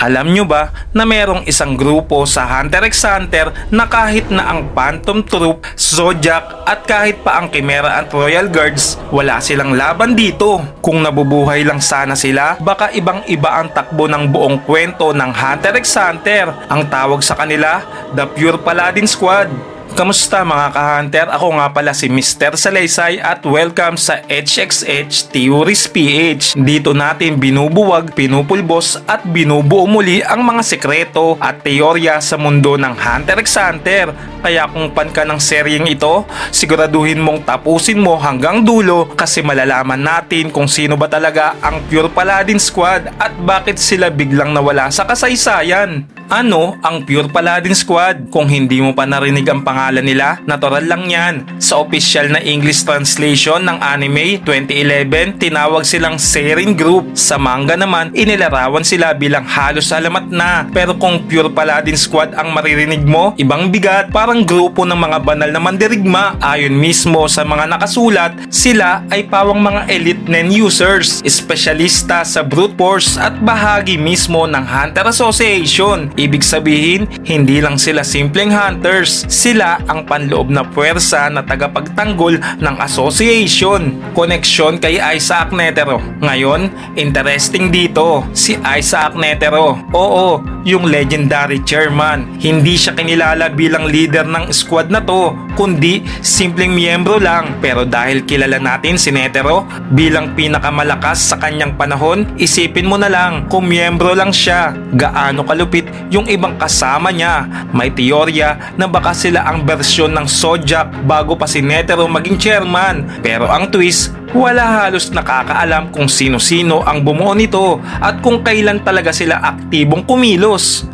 Alam nyo ba na merong isang grupo sa Hunter x Hunter na kahit na ang Phantom Troop, Zodiac at kahit pa ang Chimera at Royal Guards, wala silang laban dito. Kung nabubuhay lang sana sila, baka ibang iba ang takbo ng buong kwento ng Hunter x Hunter. Ang tawag sa kanila, The Pure Paladin Squad. Kamusta mga ka-hunter? Ako nga pala si Mr. Salaysay at welcome sa HXH Theories PH. Dito natin binubuwag, pinupulbos at binubuo muli ang mga sekreto at teorya sa mundo ng Hunter x Hunter. Kaya kung fan ka ng seryeng ito, siguraduhin mong tapusin mo hanggang dulo kasi malalaman natin kung sino ba talaga ang Pure Paladin Squad at bakit sila biglang nawala sa kasaysayan. Ano ang Pure Paladin Squad? Kung hindi mo pa narinig ang pangalan nila, natural lang yan. Sa official na English translation ng anime 2011, tinawag silang Seirin Group. Sa manga naman, inilarawan sila bilang halos alamat na. Pero kung Pure Paladin Squad ang maririnig mo, ibang bigat, parang grupo ng mga banal na mandirigma. Ayon mismo sa mga nakasulat, sila ay pawang mga elite nen users, espesyalista sa brute force at bahagi mismo ng Hunter Association. Ibig sabihin, hindi lang sila simpleng hunters, sila ang panloob na puwersa na tagapagtanggol ng association. Koneksyon kay Isaac Netero. Ngayon, interesting dito, si Isaac Netero. Oo, yung legendary chairman. Hindi siya kinilala bilang leader ng squad na to, kundi simpleng miyembro lang. Pero dahil kilala natin si Netero bilang pinakamalakas sa kanyang panahon, isipin mo na lang kung miyembro lang siya, gaano kalupit yung ibang kasama niya. May teorya na baka sila ang bersyon ng Zodiac bago pa si Netero maging chairman. Pero ang twist, wala halos nakakaalam kung sino-sino ang bumuo nito at kung kailan talaga sila aktibong kumilos.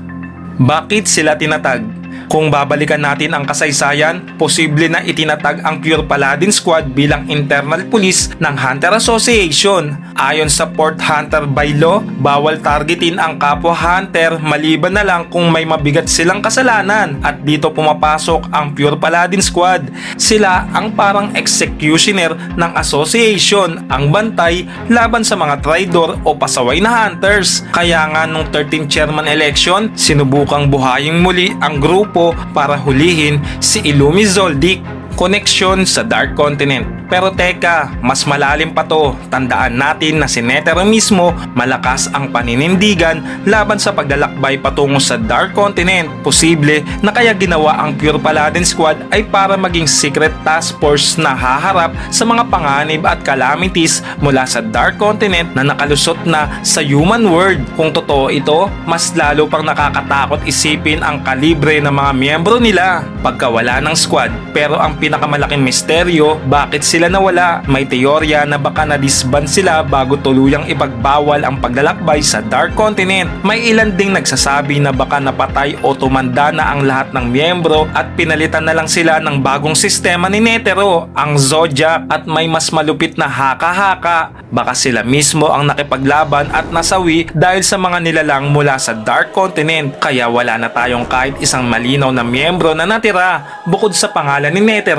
Bakit sila tinatag? Kung babalikan natin ang kasaysayan, posible na itinatag ang Pure Paladin Squad bilang internal police ng Hunter Association. Ayon sa Port Hunter Bylaw, bawal targetin ang kapwa Hunter maliban na lang kung may mabigat silang kasalanan, at dito pumapasok ang Pure Paladin Squad. Sila ang parang executioner ng association, ang bantay laban sa mga traidor o pasaway na hunters. Kaya nga nung 13th chairman election, sinubukang buhayin muli ang grupo para hulihin si Illumi Zoldyck. Koneksyon sa Dark Continent. Pero teka, mas malalim pa to. Tandaan natin na si Netero mismo malakas ang paninindigan laban sa paglalakbay patungo sa Dark Continent. Posible na kaya ginawa ang Pure Paladin Squad ay para maging secret task force na haharap sa mga panganib at calamities mula sa Dark Continent na nakalusot na sa human world. Kung totoo ito, mas lalo pang nakakatakot isipin ang kalibre ng mga miyembro nila pagkawala ng squad. Pero ang pinakamalaking misteryo, bakit sila nawala? May teorya na baka na-disband sila bago tuluyang ipagbawal ang paglalakbay sa Dark Continent. May ilan ding nagsasabi na baka napatay o tumanda na ang lahat ng miyembro at pinalitan na lang sila ng bagong sistema ni Netero, ang Zodiac, at may mas malupit na haka-haka. Baka sila mismo ang nakipaglaban at nasawi dahil sa mga nilalang mula sa Dark Continent. Kaya wala na tayong kahit isang malinaw na miyembro na natira bukod sa pangalan ni Netero.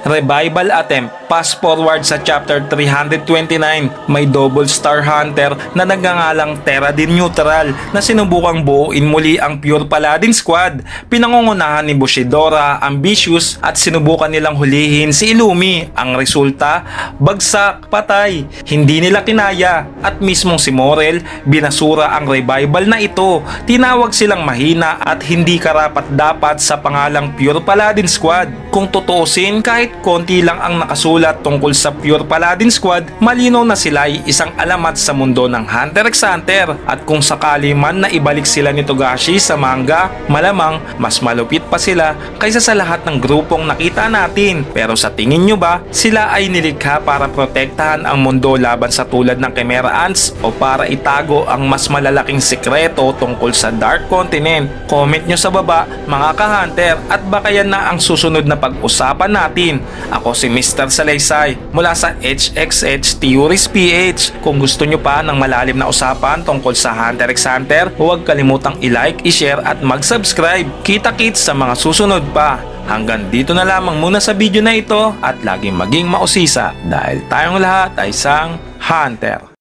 Revival attempt. Fast forward sa chapter 329, may double star hunter na nagngangalang Terradin Neutral na sinubukang buuin muli ang Pure Paladin Squad. Pinangungunahan ni Bushido-ra, Ambitious, at sinubukan nilang hulihin si Illumi. Ang resulta, bagsak, patay. Hindi nila kinaya at mismong si Morel binasura ang revival na ito. Tinawag silang mahina at hindi karapat-dapat sa pangalang Pure Paladin Squad. Kung tutuusin, kahit konti lang ang nakasulat tungkol sa Pure Paladin Squad, malinaw na sila ay isang alamat sa mundo ng Hunter x Hunter. At kung sakali man na ibalik sila ni Togashi sa manga, malamang mas malupit pa sila kaysa sa lahat ng grupong nakita natin. Pero sa tingin nyo ba, sila ay nilikha para protektahan ang mundo laban sa tulad ng Chimera Ants o para itago ang mas malalaking sekreto tungkol sa Dark Continent? Comment nyo sa baba mga ka-hunter, at baka yan na ang susunod na pag-usapan natin. Ako si Mr. Salaysay mula sa HXH Theories PH. Kung gusto nyo pa ng malalim na usapan tungkol sa Hunter x Hunter, huwag kalimutang i-like, i-share at mag-subscribe. Kita-kits sa mga susunod pa. Hanggang dito na lamang muna sa video na ito, at laging maging mausisa dahil tayong lahat ay isang Hunter.